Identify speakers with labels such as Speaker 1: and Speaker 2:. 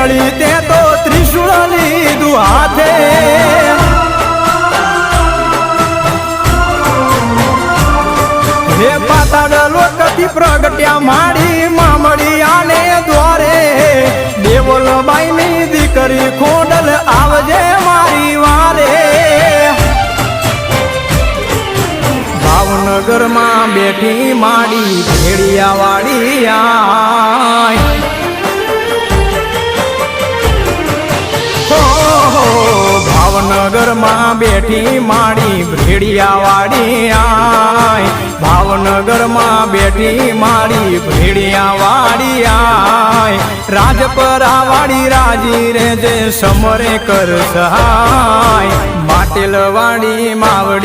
Speaker 1: મેલડી તે તો ત્રિશુળ લીધું હાથે હે પાતાળ લોકથી પ્રગટ્યા માડી મામડી આને દ્વારે દેવલ બાઈની દીકરી ખોડલ આવજે મારી વારે ભાવનગર માં બેઠી માડી ભેડિયા વાડી આય ભાવનગર માં બેઠી માડી ભેડિયા વાડી આય ભાવનગર માં બેઠી માડી ભેડિયા વાડી આય રાજપરા વાડી રાજી રે જે સમરે કર સહાય માટેલ વાડી માવડી